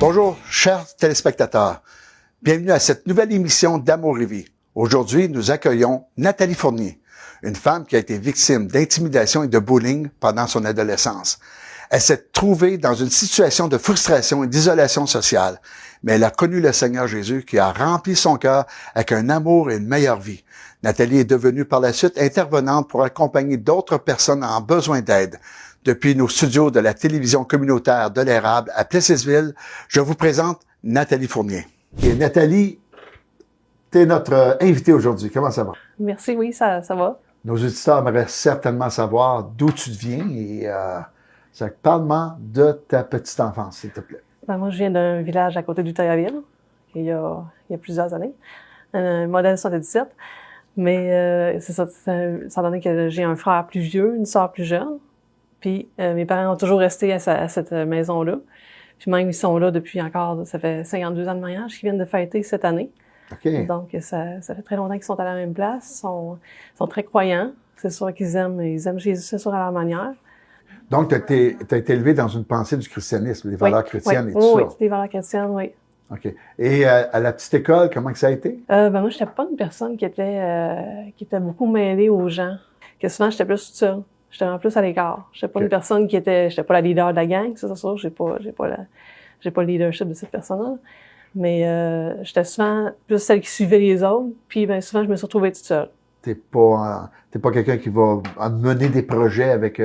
Bonjour, chers téléspectateurs. Bienvenue à cette nouvelle émission d'Amour et Vie. Aujourd'hui, nous accueillons Nathalie Fournier, une femme qui a été victime d'intimidation et de bullying pendant son adolescence. Elle s'est trouvée dans une situation de frustration et d'isolation sociale, mais elle a connu le Seigneur Jésus qui a rempli son cœur avec un amour et une meilleure vie. Nathalie est devenue par la suite intervenante pour accompagner d'autres personnes en besoin d'aide. Depuis nos studios de la télévision communautaire de l'Érable à Plessisville, je vous présente Nathalie Fournier. Et Nathalie, tu es notre invitée aujourd'hui. Comment ça va? Merci, oui, ça va. Nos auditeurs aimeraient certainement savoir d'où tu viens et parle-moi de ta petite enfance, s'il te plaît. Ben, moi, je viens d'un village à côté d'Outaouais, il y a plusieurs années, un modèle 77. Mais c'est ça, ça donné que j'ai un frère plus vieux, une sœur plus jeune. Puis mes parents ont toujours resté à cette maison-là. Puis même, ils sont là depuis encore, ça fait 52 ans de mariage qu'ils viennent de fêter cette année. Okay. Donc, ça fait très longtemps qu'ils sont à la même place, sont très croyants. C'est sûr qu'ils aiment Jésus, c'est sûr, à leur manière. Donc, tu as été élevé dans une pensée du christianisme, des valeurs chrétiennes et tout ça. Oui, des valeurs chrétiennes, oui. OK. Et à la petite école, comment que ça a été? Moi, j'étais pas une personne qui était beaucoup mêlée aux gens. Que souvent, j'étais plus toute seule. J'étais en plus à l'écart. J'étais pas une personne j'étais pas la leader de la gang, c'est sûr. J'ai pas le leadership de cette personne-là. Mais j'étais souvent plus celle qui suivait les autres. Puis ben souvent, je me suis retrouvée toute seule. T'es pas quelqu'un qui va mener des projets avec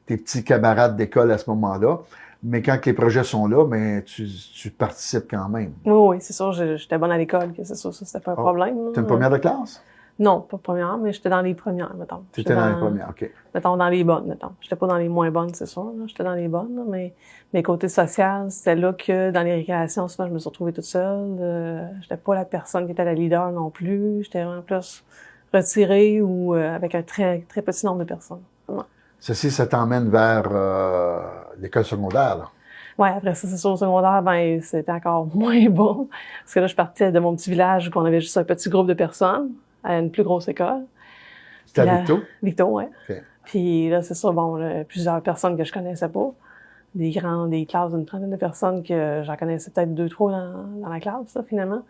tes petits camarades d'école à ce moment-là. Mais quand les projets sont là, ben tu participes quand même. Oui, c'est sûr. J'étais bonne à l'école, c'est sûr, ça c'était pas un problème. T'es une première de classe? Non, pas première, mais j'étais dans les premières, mettons. T'étais dans les premières, OK. Mettons, dans les bonnes, mettons. J'étais pas dans les moins bonnes, c'est sûr. J'étais dans les bonnes, là, mais côté social, c'était là que dans les récréations, souvent, je me suis retrouvée toute seule. J'étais pas la personne qui était la leader non plus. J'étais vraiment plus retirée ou avec un très, très petit nombre de personnes. Ouais. Ceci, ça t'emmène vers l'école secondaire, là. Ouais, après ça, c'est sûr, au secondaire, ben, c'était encore moins bon. Parce que là, je partais de mon petit village où on avait juste un petit groupe de personnes à une plus grosse école. C'était à Victo? Victo, oui. Okay. Puis là, c'est ça, bon, là, plusieurs personnes que je connaissais pas. Des classes d'une trentaine de personnes que j'en connaissais peut-être 2-3 dans la classe, là, finalement.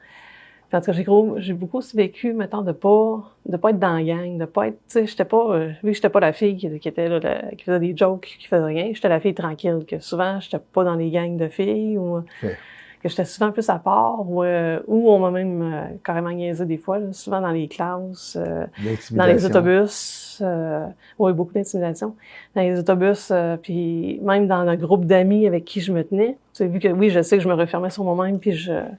Puis en tout cas, j'ai beaucoup aussi vécu, mettons, de pas être dans la gang, de pas être, tu sais, vu que j'étais pas la fille qui était là, qui faisait des jokes, qui faisait rien, j'étais la fille tranquille, que souvent, j'étais pas dans les gangs de filles ou que j'étais souvent plus à part ou on m'a même carrément niaisé des fois, là, souvent dans les classes, dans les autobus, oui, beaucoup d'intimidation, dans les autobus, puis même dans un groupe d'amis avec qui je me tenais. Tu sais, vu que oui, je sais que je me refermais sur moi-même, puis j'étais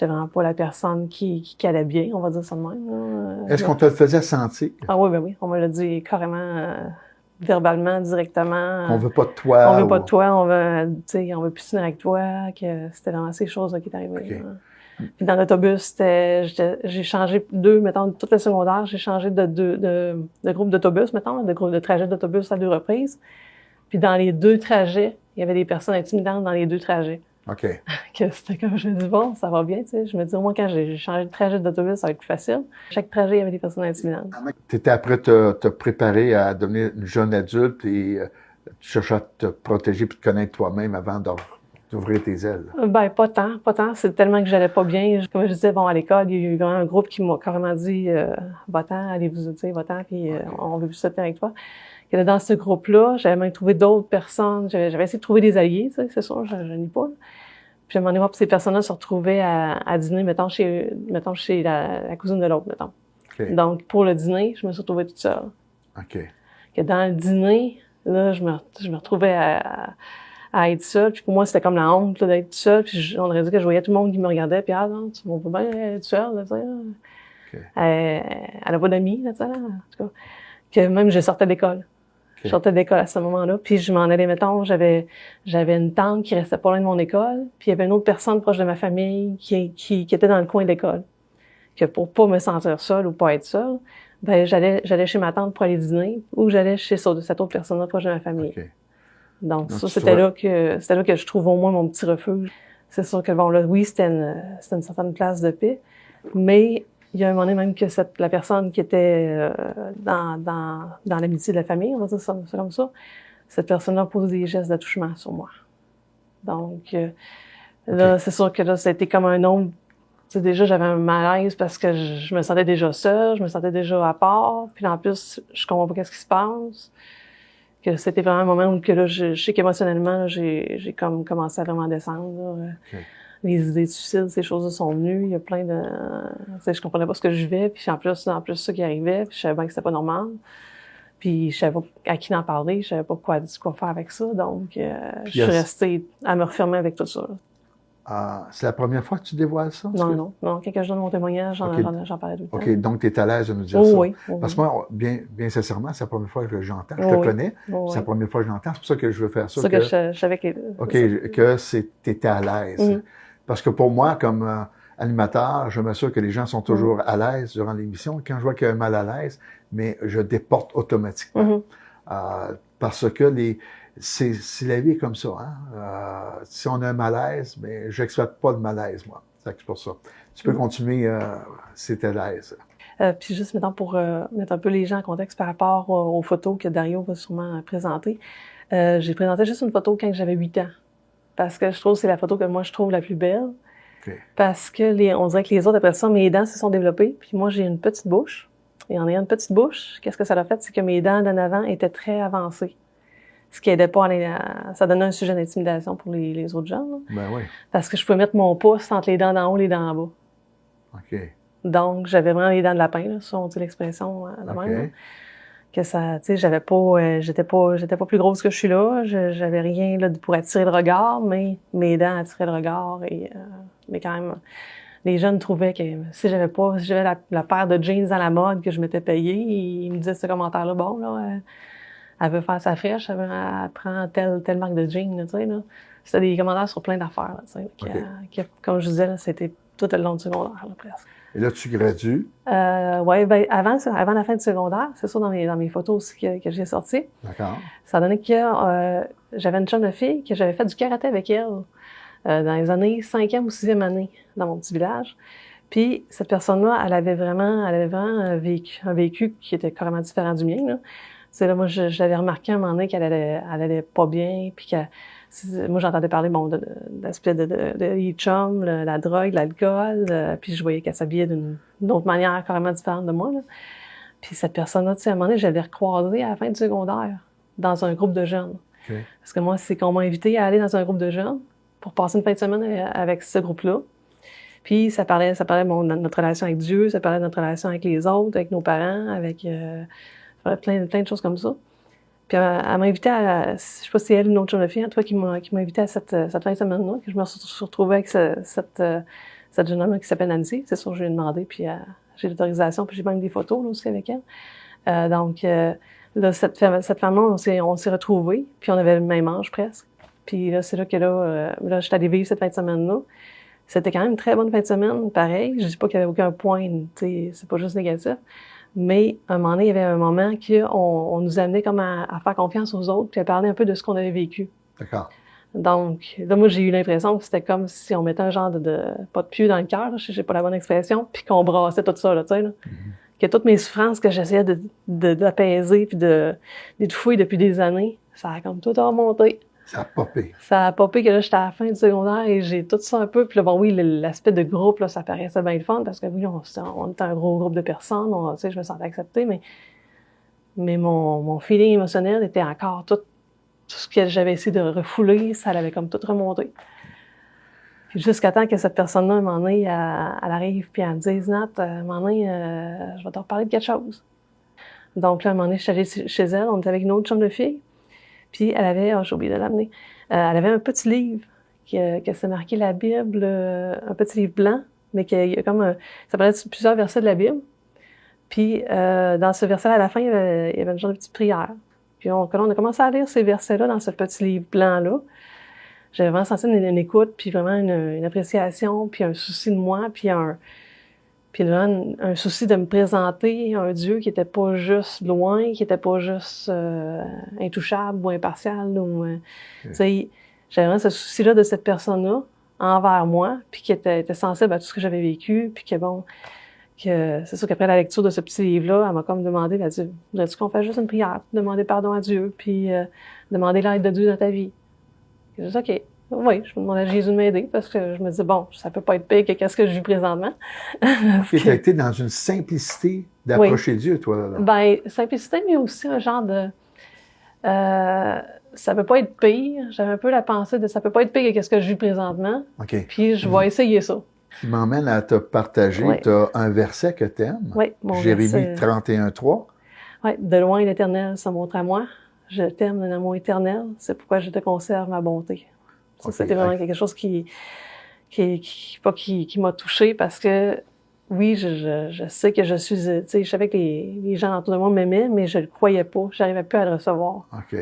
vraiment pas la personne qui allait bien, on va dire ça de même. Est-ce qu'on te le faisait sentir? Ah oui, ben oui, on me l'a dit carrément, verbalement, directement. On veut pas de toi. On veut pas de toi, on veut plus finir avec toi, que c'était vraiment ces choses-là qui est arrivées. Okay. Puis dans l'autobus, j'ai changé mettons, toute la secondaire, j'ai changé de groupe d'autobus, mettons, de groupe de trajet d'autobus à 2 reprises. Puis dans les 2 trajets, il y avait des personnes intimidantes dans les 2 trajets. OK. Que c'était comme, je me dis, bon, ça va bien, tu sais. Je me dis, au moins, quand j'ai changé de trajet d'autobus, ça va être plus facile. Chaque trajet, il y avait des personnes intimidantes. T'étais après te préparer à devenir une jeune adulte et tu cherchais à te protéger puis te connaître toi-même avant d'ouvrir tes ailes. Ben, pas tant. C'est tellement que j'allais pas bien. Comme je disais, bon, à l'école, il y a eu vraiment un groupe qui m'a carrément dit, va-t'en, allez-vous, tu sais, va-t'en, puis on veut plus se tenir avec toi. Et dans ce groupe-là, j'avais même trouvé d'autres personnes. J'avais essayé de trouver des alliés, tu sais, c'est sûr, je n'y pas. Puis à un moment donné, ces personnes-là se retrouvaient à dîner, mettons, chez la cousine de l'autre, mettons. Okay. Donc, pour le dîner, je me suis retrouvée toute seule. OK. Que dans le dîner, là, je me retrouvais à être seule. Puis pour moi, c'était comme la honte, là, d'être seule. Puis on aurait dit que je voyais tout le monde qui me regardait. Puis, ah non, tu vas pas bien être seule, là, tu sais. Okay. Elle a pas d'amis, là, tu sais, là, en tout cas. Que même, je sortais d'école. Okay. Je sortais d'école à ce moment-là, puis je m'en allais, mettons, j'avais une tante qui restait pas loin de mon école, puis il y avait une autre personne proche de ma famille qui était dans le coin de l'école. Que pour pas me sentir seule ou pas être seule, ben j'allais chez ma tante pour aller dîner, ou j'allais chez cette autre personne-là proche de ma famille. Okay. Donc ça, c'était là que je trouve au moins mon petit refuge. C'est sûr que bon là, oui, c'était une certaine place de paix, mais il y a un moment donné même que la personne qui était dans l'amitié de la famille, on va dire ça comme ça, cette personne-là pose des gestes d'attouchement sur moi. Donc, là, c'est sûr que là, c'était comme un nombre. Tu sais, déjà, j'avais un malaise parce que je me sentais déjà seule, je me sentais déjà à part. Puis en plus, je comprends pas qu'est-ce qui se passe. Que c'était vraiment un moment où que là, je sais qu'émotionnellement, là, j'ai comme commencé à vraiment descendre. Là. Les idées de suicide, ces choses-là sont venues. Il y a plein de... tu sais, je comprenais pas ce que je vivais. Puis en plus ça qui arrivait. Puis je savais bien que c'était pas normal. Puis je savais pas à qui en parler. Je savais pas quoi faire avec ça. Donc, je suis restée à me refermer avec tout ça. Là. C'est la première fois que tu dévoiles ça? Non. Quand je donne mon témoignage, j'en parlais tout le temps. OK, donc tu es à l'aise de nous dire ça. Oui. Parce que moi, bien sincèrement, c'est la première fois que j'entends. Je te connais, c'est la première fois que j'entends. C'est pour ça que je veux faire ça. C'est ça que je savais que... OK, que t'étais à l'aise. Parce que pour moi, comme animateur, je m'assure que les gens sont toujours à l'aise durant l'émission. Quand je vois qu'il y a un mal à l'aise, mais je déporte automatiquement. Parce que c'est la vie comme ça. Hein? Si on a un malaise, mais j'exploite pas le malaise, moi. C'est pour ça. Tu peux continuer, c'est à l'aise. Puis juste maintenant pour mettre un peu les gens en contexte par rapport aux photos que Dario va sûrement présenter. J'ai présenté juste une photo quand j'avais 8 ans. Parce que je trouve que c'est la photo que moi je trouve la plus belle. Okay. Parce que on dirait que les autres, après ça, mes dents se sont développées. Puis moi, j'ai une petite bouche. Et en ayant une petite bouche, qu'est-ce que ça a fait? C'est que mes dents d'en avant étaient très avancées. Ce qui aidait pas ça donnait un sujet d'intimidation pour les autres gens. Là. Ben oui. Parce que je pouvais mettre mon pouce entre les dents d'en haut et les dents en bas. OK. Donc, j'avais vraiment les dents de lapin, là, ça, on dit l'expression de même. Là. Que ça, tu sais, j'étais pas plus grosse que je suis là. J'avais rien là pour attirer le regard, mais mes dents attiraient le regard mais quand même, les jeunes trouvaient que si j'avais la paire de jeans à la mode que je m'étais payée, ils me disaient ce commentaire-là, bon, là, elle veut faire sa fraîche, elle prend telle marque de jeans, tu sais, là. C'était des commentaires sur plein d'affaires, tu sais. Comme je disais, là, c'était tout le long du secondaire, là, presque. Et là, tu gradues? Oui, ben, avant la fin du secondaire, c'est ça dans mes photos aussi que j'ai sorties. D'accord. Ça donnait que j'avais une chum de fille que j'avais fait du karaté avec elle dans les années 5e ou 6e année dans mon petit village. Puis cette personne-là, elle avait vraiment un vécu qui était carrément différent du mien, là. Tu sais, là, moi, je l'avais remarqué à un moment donné qu'elle allait pas bien, puis moi, j'entendais parler, bon, de l'aspect de chum, la drogue, l'alcool, puis je voyais qu'elle s'habillait d'une autre manière carrément différente de moi, là. Puis cette personne-là, tu sais, à un moment donné, je l'avais recroisée à la fin du secondaire, dans un groupe de jeunes. Okay. Parce que moi, c'est qu'on m'a invité à aller dans un groupe de jeunes pour passer une fin de semaine avec ce groupe-là. Puis ça parlait bon, de notre relation avec Dieu, ça parlait de notre relation avec les autres, avec nos parents, avec plein de choses comme ça. Puis elle m'a invité je sais pas si elle ou une autre jeune fille, en tout cas, qui m'a invité à cette fin de semaine-là, que je me suis retrouvée avec cette jeune homme qui s'appelle Nancy. C'est sûr, je lui ai demandé, puis j'ai l'autorisation, puis j'ai même des photos là, aussi avec elle. Donc là, cette femme-là, on s'est retrouvés, puis on avait le même âge presque. Puis là, c'est là que là, je suis allée vivre cette fin de semaine-là. C'était quand même une très bonne fin de semaine, pareil. Je dis pas qu'il y avait aucun point, tu sais, c'est pas juste négatif. Mais à un moment donné, il y avait un moment qu'on nous amenait comme à faire confiance aux autres, puis à parler un peu de ce qu'on avait vécu. D'accord. Donc, là, moi, j'ai eu l'impression que c'était comme si on mettait un genre pas de pieu dans le cœur, je sais pas la bonne expression, puis qu'on brassait tout ça, là, tu sais, là. Que toutes mes souffrances que j'essayais d'apaiser puis d'étouffer depuis des années, ça a comme tout remonté. Ça a popé. Ça a popé que là, j'étais à la fin du secondaire et j'ai tout ça un peu. Puis là, bon, oui, l'aspect de groupe, là, ça paraissait bien le fun parce que oui, on était un gros groupe de personnes, tu sais, je me sentais acceptée, mais mon feeling émotionnel était encore tout ce que j'avais essayé de refouler, ça l'avait comme tout remonté. Puis jusqu'à temps que cette personne-là, à un moment donné, elle arrive puis elle me dise, Nat, à un moment donné, je vais te reparler de quelque chose. Donc là, à un moment donné, je suis allée chez elle, on était avec une autre chambre de fille. Puis elle avait, j'ai oublié de l'amener, elle avait un petit livre que c'est marqué la Bible, un petit livre blanc, mais qu'il y a comme ça parlait de plusieurs versets de la Bible. Puis dans ce verset-là, à la fin, il y avait une genre de petite prière. Puis on a commencé à lire ces versets-là dans ce petit livre blanc-là. J'avais vraiment senti une écoute, puis vraiment une appréciation, puis un souci de moi, puis vraiment un souci de me présenter un Dieu qui était pas juste loin, qui était pas juste intouchable ou impartial. Tu sais, j'avais vraiment ce souci-là de cette personne-là envers moi, puis qui était sensible à tout ce que j'avais vécu, puis que bon, que c'est sûr qu'après la lecture de ce petit livre-là, elle m'a comme demandé, elle a dit, voudrais-tu qu'on fasse juste une prière, demander pardon à Dieu, puis demander l'aide de Dieu dans ta vie. J'ai dit, OK. Oui, je me demandais à Jésus de m'aider parce que je me disais, bon, ça peut pas être pire que qu'est-ce que je vis présentement. Tu as été dans une simplicité d'approcher Dieu, toi, là. Ben, simplicité, mais aussi un genre de... ça peut pas être pire. J'avais un peu la pensée de ça peut pas être pire que ce que je vis présentement. OK. Puis je vais essayer ça. Qui m'emmène à te partager, tu as un verset que tu aimes. Oui, mon Jérémie verset. 31:3. Oui, de loin l'Éternel se montre à moi. Je t'aime d'un amour éternel. C'est pourquoi je te conserve ma bonté. Ça, c'était vraiment quelque chose qui m'a touchée parce que oui, je sais que je suis, tu sais, je savais que les gens autour de moi m'aimaient, mais je le croyais pas. J'arrivais plus à le recevoir. OK.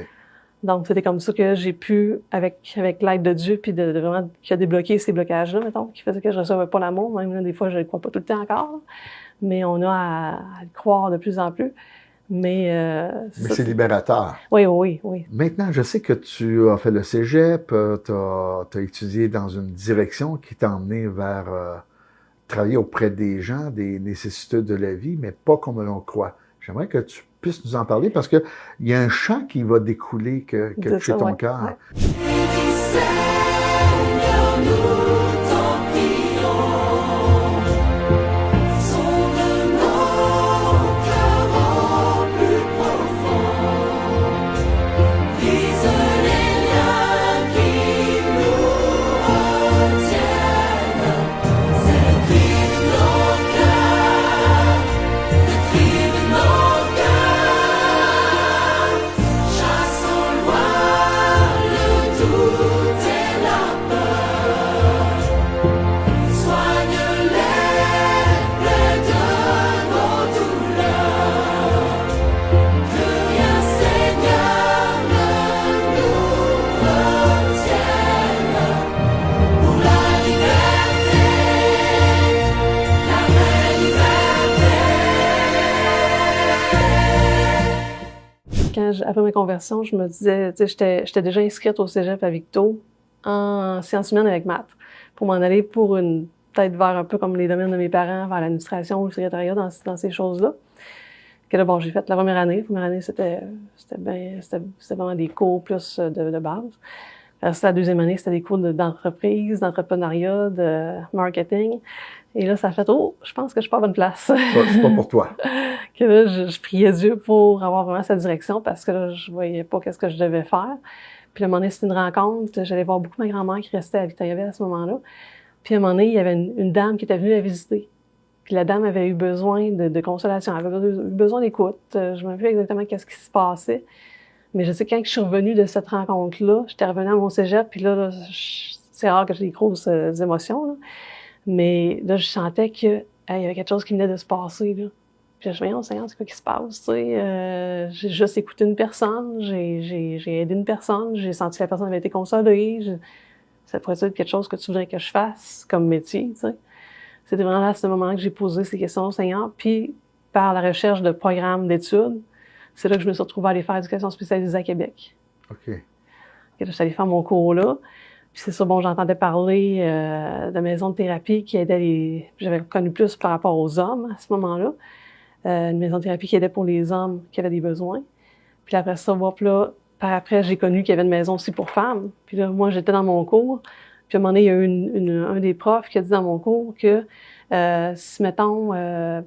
Donc, c'était comme ça que j'ai pu, avec l'aide de Dieu, puis de vraiment, qui a débloqué ces blocages-là, mettons, qui faisait que je recevais pas l'amour. Même là, des fois, je le crois pas tout le temps encore. Là. Mais on a à le croire de plus en plus. Mais c'est libérateur. Oui, oui, oui. Maintenant, je sais que tu as fait le cégep, tu as étudié dans une direction qui t'a emmené vers travailler auprès des gens, des nécessiteux de la vie, mais pas comme l'on croit. J'aimerais que tu puisses nous en parler parce que il y a un chant qui va découler que chez ton cœur. Ouais. Après ma conversion, je me disais, tu sais, j'étais déjà inscrite au cégep à Victo en sciences humaines avec maths pour m'en aller pour peut-être vers un peu comme les domaines de mes parents, vers l'administration ou le secrétariat dans ces choses-là. Que là, bon, j'ai fait la première année. La première année, c'était vraiment des cours plus de base. Après, la deuxième année, c'était des cours d'entreprise, d'entrepreneuriat, de marketing. Et là, ça a fait, je pense que je suis pas à bonne place. C'est pas pour toi. Que là, je priais Dieu pour avoir vraiment cette direction parce que là, je voyais pas qu'est-ce que je devais faire. Puis à un moment donné, c'était une rencontre. J'allais voir beaucoup ma grand-mère qui restait à Victoriaville à ce moment-là. Puis à un moment donné, il y avait une dame qui était venue la visiter. Puis la dame avait eu besoin de consolation. Elle avait eu besoin d'écoute. Je me rappelle plus exactement qu'est-ce qui se passait. Mais je sais que quand je suis revenue de cette rencontre-là, j'étais revenue à mon cégep, puis là c'est rare que j'ai des grosses émotions, là. Mais là, je sentais que il y avait quelque chose qui venait de se passer, là. Puis je me suis dit, voyons, Seigneur, c'est quoi qui se passe, tu sais? J'ai juste écouté une personne, j'ai aidé une personne, j'ai senti que la personne avait été consolée. Ça pourrait être quelque chose que tu voudrais que je fasse comme métier, tu sais? C'était vraiment là, à ce moment-là, que j'ai posé ces questions au Seigneur. Puis, par la recherche de programmes d'études, c'est là que je me suis retrouvée à aller faire éducation spécialisée à Québec. OK. Et là, je suis allée faire mon cours là. Puis c'est ça, bon, j'entendais parler de maisons de thérapie qui aidaient j'avais connu plus par rapport aux hommes à ce moment-là. Une maison de thérapie qui aidait pour les hommes qui avaient des besoins. Puis après ça, là, par après, j'ai connu qu'il y avait une maison aussi pour femmes. Puis là, moi, j'étais dans mon cours. Puis à un moment donné, il y a eu un des profs qui a dit dans mon cours que si, mettons,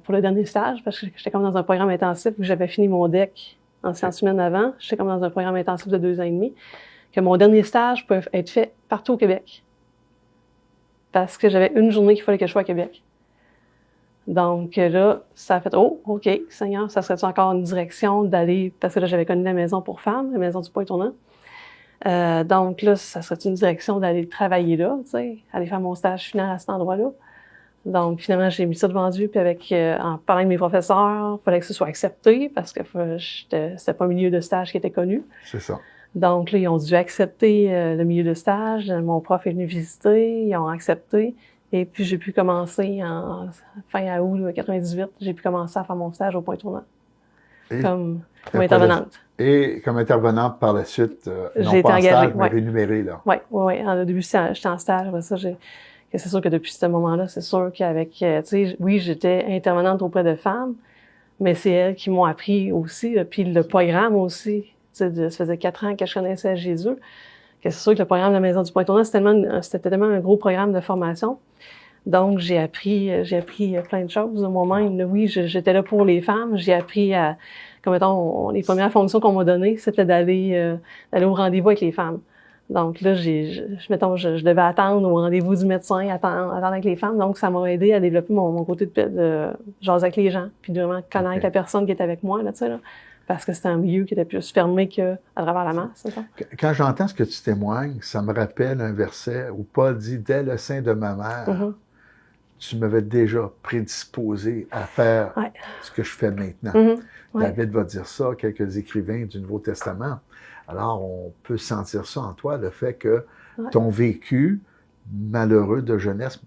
pour le dernier stage, parce que j'étais comme dans un programme intensif où j'avais fini mon DEC en sciences humaines avant, j'étais comme dans un programme intensif de 2 ans et demi, que mon dernier stage pouvait être fait partout au Québec. Parce que j'avais une journée qu'il fallait que je sois à Québec. Donc là, ça a fait, OK, Seigneur, ça serait-tu encore une direction d'aller, parce que là, j'avais connu la maison pour femmes, la maison du poids tournant. Donc là, ça serait une direction d'aller travailler là, tu sais, aller faire mon stage final à cet endroit-là. Donc finalement, j'ai mis ça devant Dieu, puis en parlant avec mes professeurs, il fallait que ce soit accepté, parce que c'était pas un milieu de stage qui était connu. C'est ça. Donc là, ils ont dû accepter le milieu de stage. Mon prof est venu visiter, ils ont accepté. Et puis, j'ai pu commencer en fin août 98, j'ai pu commencer à faire mon stage au Point Tournant. Comme intervenante. Et comme intervenante par la suite, non j'ai pas été en engagée, stage, mais rémunérée, là. Oui. Au début, j'étais en stage. Après ça, c'est sûr que depuis ce moment-là, c'est sûr qu'avec, tu sais, oui, j'étais intervenante auprès de femmes, mais c'est elles qui m'ont appris aussi, puis le programme aussi. Ça faisait 4 ans que je connaissais Jésus, que c'est sûr que le programme de la Maison du Point Tournant, c'était tellement un gros programme de formation. Donc, j'ai appris plein de choses moi-même. Là, oui, j'étais là pour les femmes. J'ai appris comme mettons, les premières fonctions qu'on m'a données, c'était d'aller au rendez-vous avec les femmes. Donc là, je devais attendre au rendez-vous du médecin, attendre avec les femmes. Donc, ça m'a aidé à développer mon côté de jaser avec les gens, puis de vraiment connaître la personne qui était avec moi, là, tu sais, là. Parce que c'était un milieu qui était plus fermé qu'à travers la masse. Quand j'entends ce que tu témoignes, ça me rappelle un verset où Paul dit « Dès le sein de ma mère, tu m'avais déjà prédisposé à faire ce que je fais maintenant. David va dire ça, quelques écrivains du Nouveau Testament. Alors, on peut sentir ça en toi, le fait que ton vécu malheureux de jeunesse,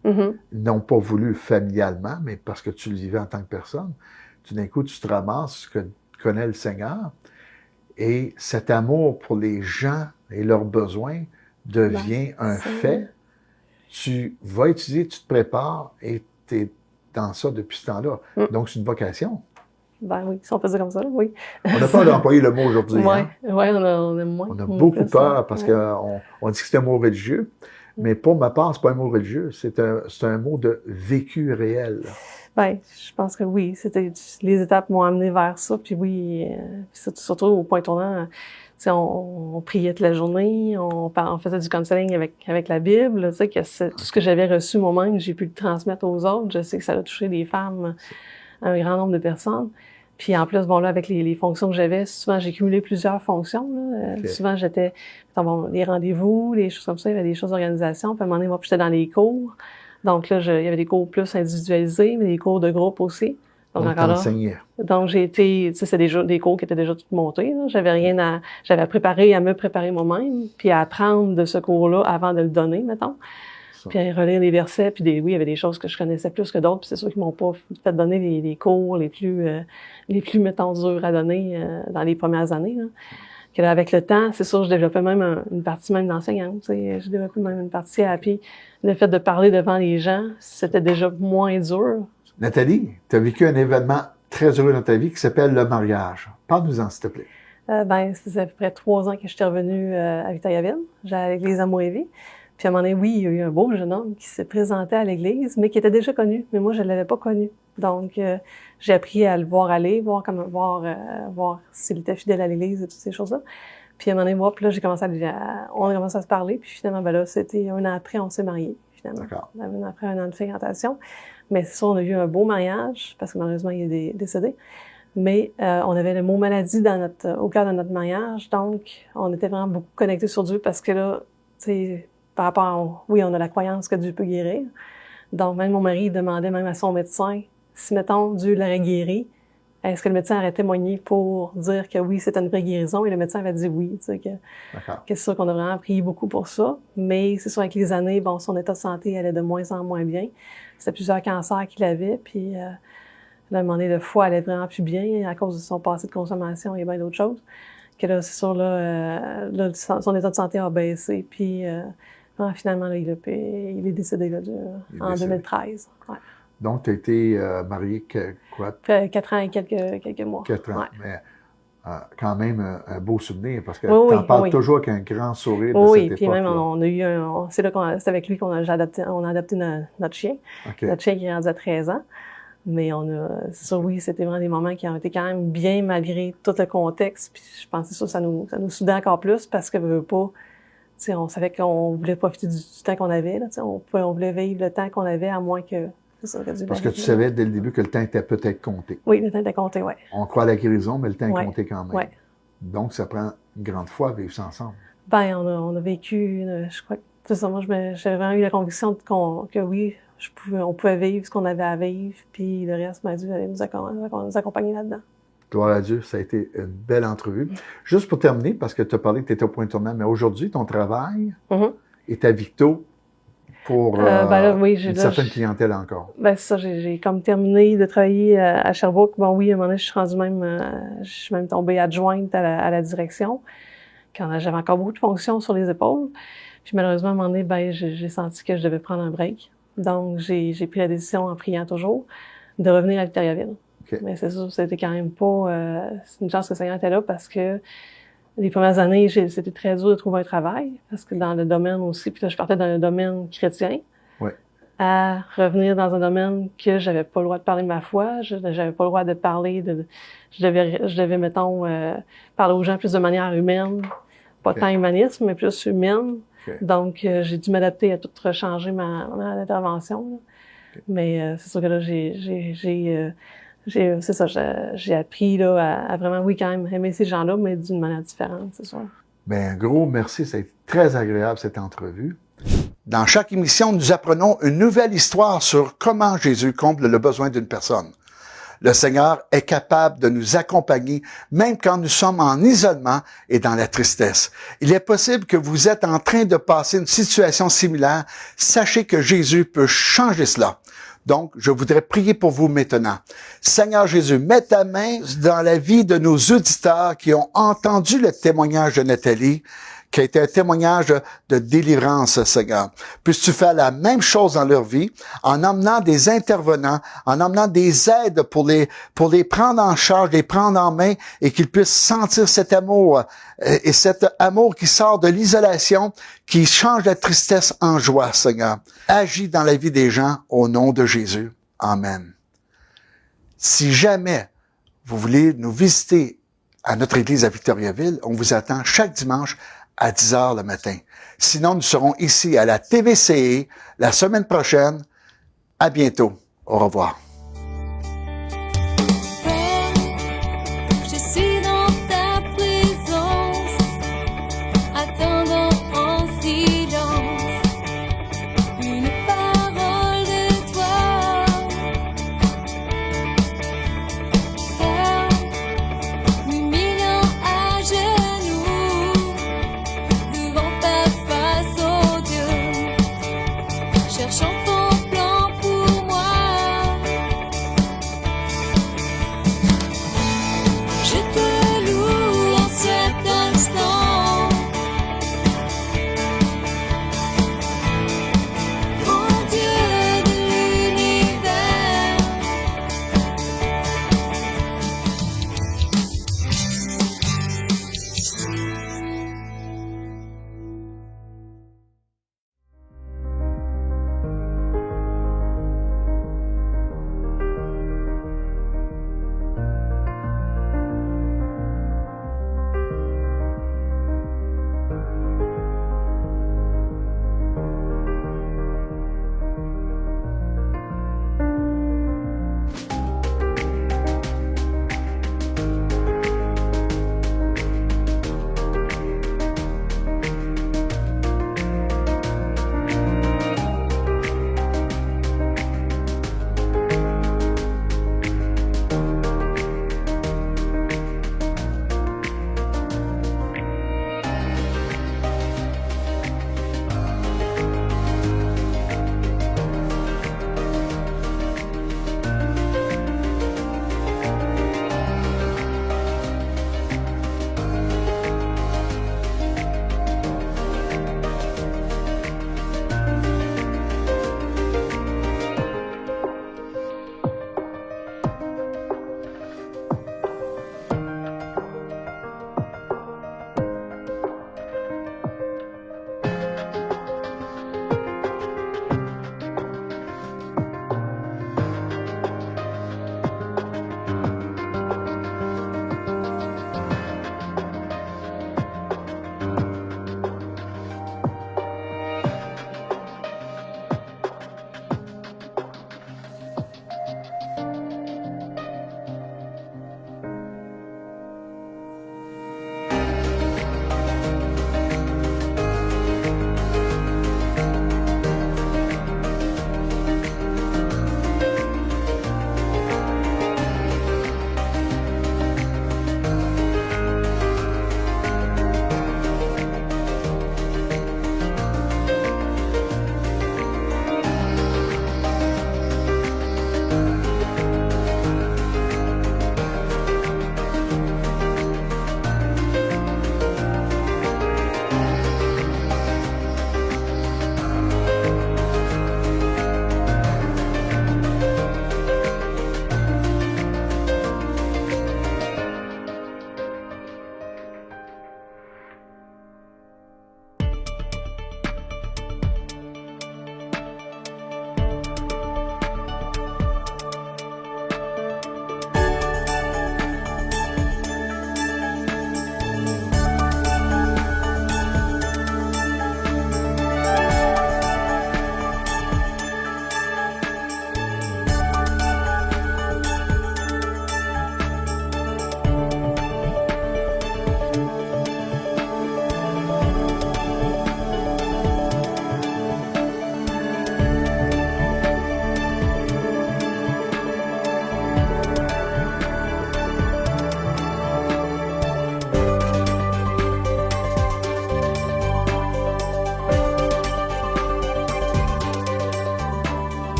non pas voulu familialement, mais parce que tu le vivais en tant que personne, tout d'un coup, tu te ramasses ce que connaît le Seigneur, et cet amour pour les gens et leurs besoins devient un fait. Tu vas étudier, tu te prépares, et tu es dans ça depuis ce temps-là. Donc, c'est une vocation. Ben oui, si on peut dire comme ça, oui. On n'a pas d'employer le mot aujourd'hui. Oui, on a moins. On a beaucoup peur parce qu'on dit que c'est un mot religieux, mais pour ma part, c'est pas un mot religieux, c'est un mot de vécu réel. Ben, je pense que oui, les étapes m'ont amené vers ça, puis oui, surtout au Point Tournant, on priait toute la journée, on faisait du counseling avec la Bible, tu sais, que tout ce que j'avais reçu moi-même, j'ai pu le transmettre aux autres. Je sais que ça a touché des femmes, un grand nombre de personnes. Puis en plus, bon là, avec les fonctions que j'avais, souvent j'ai cumulé plusieurs fonctions. Là. Souvent j'étais les rendez-vous, les choses comme ça, il y avait des choses d'organisation. Puis à un moment donné, moi, j'étais dans les cours. Donc là, il y avait des cours plus individualisés, mais des cours de groupe aussi. Donc encore là. Donc j'ai été, tu sais, c'est des cours qui étaient déjà tout montés. Là. J'avais préparé à me préparer moi-même, puis à apprendre de ce cours-là avant de le donner, mettons. Puis à relire les versets, puis oui, il y avait des choses que je connaissais plus que d'autres, puis c'est sûr qu'ils m'ont pas fait donner les cours les plus mettons durs à donner dans les premières années. Là. Que là, avec le temps, c'est sûr, je développais même une partie même d'enseignante. Tu sais, je développais même une partie puis le fait de parler devant les gens, c'était déjà moins dur. Nathalie, tu as vécu un événement très heureux dans ta vie qui s'appelle le mariage. Parle-nous-en, s'il te plaît. Ben, ça faisait à peu près 3 ans que j'étais revenue à Victoriaville. J'allais à l'église Amour-et-Vie. Puis à un moment donné, oui, il y a eu un beau jeune homme qui s'est présenté à l'église, mais qui était déjà connu. Mais moi, je ne l'avais pas connu. Donc, j'ai appris à le voir aller, voir s'il était fidèle à l'église et toutes ces choses-là. Puis à un moment donné, puis là, on a commencé à se parler. Puis finalement, ben là, c'était un an après, on s'est mariés, finalement. D'accord. Après un an de fréquentation. Mais c'est ça, on a eu un beau mariage, parce que malheureusement, il est décédé. Mais on avait le mot maladie au cœur de notre mariage. Donc, on était vraiment beaucoup connectés sur Dieu, parce que là, tu sais, par rapport oui, on a la croyance que Dieu peut guérir. Donc, même mon mari demandait même à son médecin, si, mettons, Dieu l'aurait guéri, est-ce que le médecin aurait témoigné pour dire que oui, c'était une vraie guérison? Et le médecin avait dit oui, tu sais, que c'est sûr qu'on a vraiment prié beaucoup pour ça. Mais c'est sûr, avec les années, bon, son état de santé allait de moins en moins bien. C'était plusieurs cancers qu'il avait, puis là, à un moment donné, le foie allait vraiment plus bien à cause de son passé de consommation et bien d'autres choses. Que là, c'est sûr, là, son état de santé a baissé, puis finalement, là, il est décédé là, en 2013. Ouais. Donc, tu as été marié quoi? 4 ans et quelques mois. 4 ans, mais quand même un beau souvenir, parce que tu en parles toujours avec un grand sourire de cette époque. Oui, puis même on a eu c'est avec lui qu'on a adopté notre chien. Notre chien qui est rendu à 13 ans. Mais c'est sûr, oui, c'était vraiment des moments qui ont été quand même bien malgré tout le contexte. Puis je pense que ça nous soudait encore plus, parce que veut pas, tu sais, on savait qu'on voulait profiter du temps qu'on avait, là, tu sais, on voulait vivre le temps qu'on avait, à moins que parce que tu savais dès le début que le temps était peut-être compté. Oui, le temps était compté, oui. On croit à la guérison, mais le temps est compté quand même. Ouais. Donc, ça prend une grande foi à vivre ça ensemble. Ben, on a vécu, je crois que, tout ça, moi, j'avais vraiment eu la conviction que oui, on pouvait vivre ce qu'on avait à vivre, puis le reste, ben, Dieu allait nous accompagner là-dedans. Gloire à Dieu, ça a été une belle entrevue. Juste pour terminer, parce que tu as parlé que tu étais au Point Tournant, mais aujourd'hui, ton travail est à Victo pour une certaine clientèle encore. Ben c'est ça, j'ai comme terminé de travailler à Sherbrooke. Bon oui, à un moment donné, je suis même tombée adjointe à la direction, quand j'avais encore beaucoup de fonctions sur les épaules. Puis malheureusement, à un moment donné, ben j'ai senti que je devais prendre un break. Donc j'ai pris la décision, en priant toujours, de revenir à Victoriaville. Okay. Mais c'est sûr, c'était quand même pas... c'est une chance que le Seigneur était là, parce que Les premières années, c'était très dur de trouver un travail, parce que dans le domaine aussi, puis là, je partais d'un domaine chrétien, Ouais. à revenir dans un domaine que j'avais pas le droit de parler de ma foi, j'avais pas le droit de parler je devais, mettons, parler aux gens plus de manière humaine, pas tant humaniste, mais plus humaine. Donc, j'ai dû m'adapter à tout changer ma intervention. Mais c'est sûr que là, c'est ça, j'ai appris là à vraiment, oui, quand même, aimer ces gens-là, mais d'une manière différente, c'est sûr. Ben, un gros merci, ça a été très agréable cette entrevue. Dans chaque émission, nous apprenons une nouvelle histoire sur comment Jésus comble le besoin d'une personne. Le Seigneur est capable de nous accompagner même quand nous sommes en isolement et dans la tristesse. Il est possible que vous êtes en train de passer une situation similaire. Sachez que Jésus peut changer cela. Donc, je voudrais prier pour vous maintenant. Seigneur Jésus, mets ta main dans la vie de nos auditeurs qui ont entendu le témoignage de Nathalie, qui a été un témoignage de délivrance, Seigneur. Puisses-tu faire la même chose dans leur vie, en emmenant des intervenants, en emmenant des aides pour les prendre en charge, les prendre en main, et qu'ils puissent sentir cet amour, et cet amour qui sort de l'isolation, qui change la tristesse en joie, Seigneur. Agis dans la vie des gens au nom de Jésus. Amen. Si jamais vous voulez nous visiter à notre église à Victoriaville, on vous attend chaque dimanche à 10h le matin. Sinon, nous serons ici à la TVCE la semaine prochaine. À bientôt. Au revoir.